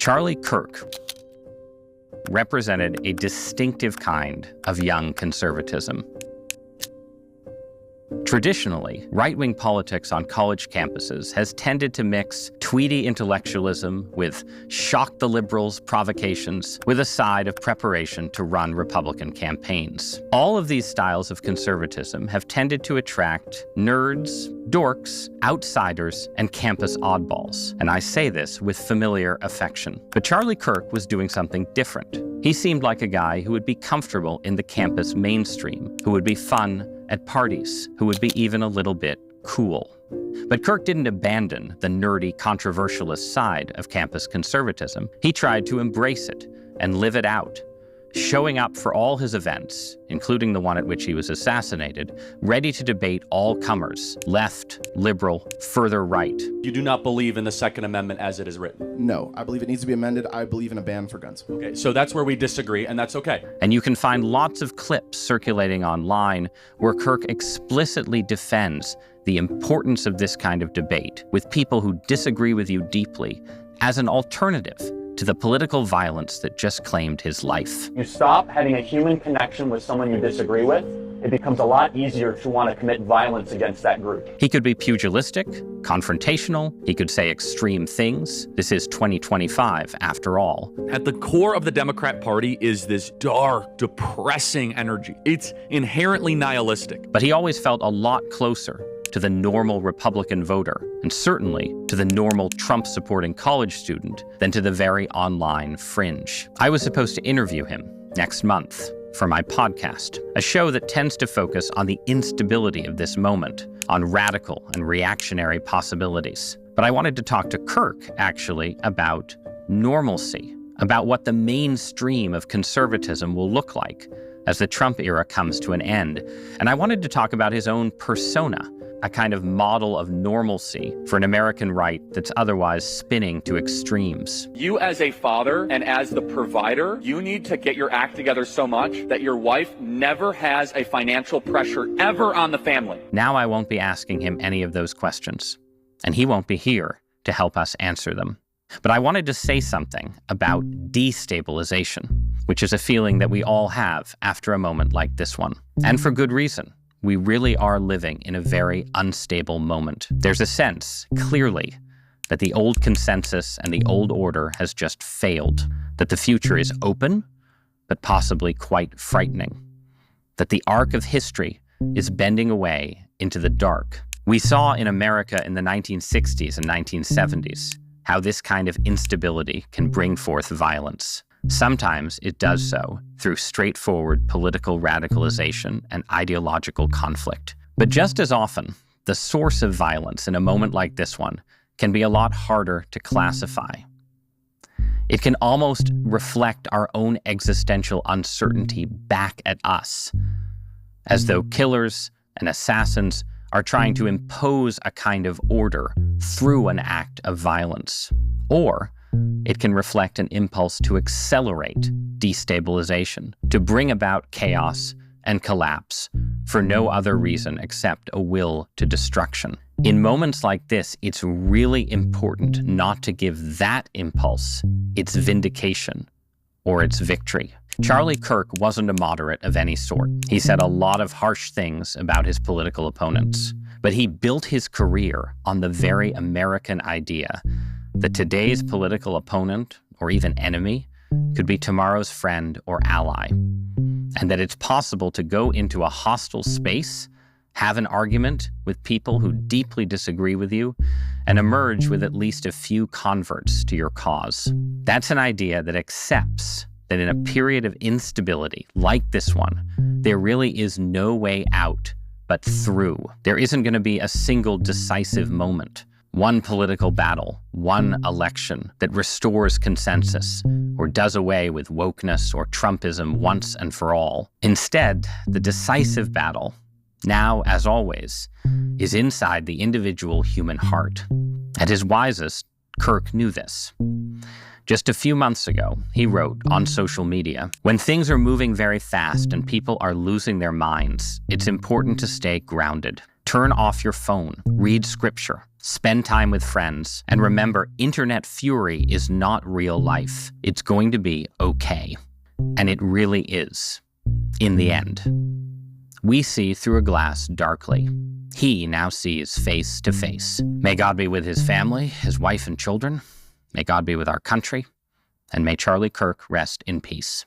Charlie Kirk represented a distinctive kind of young conservatism. Traditionally, right-wing politics on college campuses has tended to mix tweedy intellectualism with shock the liberals provocations with a side of preparation to run Republican campaigns. All of these styles of conservatism have tended to attract nerds, dorks, outsiders, and campus oddballs. And I say this with familiar affection. But Charlie Kirk was doing something different. He seemed like a guy who would be comfortable in the campus mainstream, who would be fun at parties, who would be even a little bit cool. But Kirk didn't abandon the nerdy, controversialist side of campus conservatism. He tried to embrace it and live it out, showing up for all his events, including the one at which he was assassinated, ready to debate all comers, left, liberal, further right. You do not believe in the Second Amendment as it is written? No, I believe it needs to be amended. I believe in a ban for guns. Okay, so that's where we disagree, and that's okay. And you can find lots of clips circulating online where Kirk explicitly defends the importance of this kind of debate with people who disagree with you deeply as an alternative to the political violence that just claimed his life. You stop having a human connection with someone you disagree with, it becomes a lot easier to want to commit violence against that group. He could be pugilistic, confrontational, he could say extreme things. This is 2025, after all. At the core of the Democrat Party is this dark, depressing energy. It's inherently nihilistic. But he always felt a lot closer to the normal Republican voter, and certainly to the normal Trump-supporting college student, than to the very online fringe. I was supposed to interview him next month for my podcast, a show that tends to focus on the instability of this moment, on radical and reactionary possibilities. But I wanted to talk to Kirk, actually, about normalcy, about what the mainstream of conservatism will look like as the Trump era comes to an end. And I wanted to talk about his own persona, a kind of model of normalcy for an American right that's otherwise spinning to extremes. You as a father and as the provider, you need to get your act together so much that your wife never has a financial pressure ever on the family. Now I won't be asking him any of those questions, and he won't be here to help us answer them. But I wanted to say something about destabilization, which is a feeling that we all have after a moment like this one. And for good reason. We really are living in a very unstable moment. There's a sense, clearly, that the old consensus and the old order has just failed, that the future is open, but possibly quite frightening, that the arc of history is bending away into the dark. We saw in America in the 1960s and 1970s how this kind of instability can bring forth violence. Sometimes it does so through straightforward political radicalization and ideological conflict. But just as often, the source of violence in a moment like this one can be a lot harder to classify. It can almost reflect our own existential uncertainty back at us, as though killers and assassins are trying to impose a kind of order through an act of violence. Or it can reflect an impulse to accelerate destabilization, to bring about chaos and collapse for no other reason except a will to destruction. In moments like this, it's really important not to give that impulse its vindication or its victory. Charlie Kirk wasn't a moderate of any sort. He said a lot of harsh things about his political opponents, but he built his career on the very American idea that today's political opponent, or even enemy, could be tomorrow's friend or ally, and that it's possible to go into a hostile space, have an argument with people who deeply disagree with you, and emerge with at least a few converts to your cause. That's an idea that accepts that in a period of instability like this one, there really is no way out but through. There isn't going to be a single decisive moment, one political battle, one election that restores consensus or does away with wokeness or Trumpism once and for all. Instead, the decisive battle, now as always, is inside the individual human heart. At his wisest, Kirk knew this. Just a few months ago, he wrote on social media, "When things are moving very fast and people are losing their minds, it's important to stay grounded. Turn off your phone, read scripture, spend time with friends, and remember, internet fury is not real life. It's going to be okay. And it really is, in the end. We see through a glass darkly. He now sees face to face. May God be with his family, his wife and children. May God be with our country. And may Charlie Kirk rest in peace.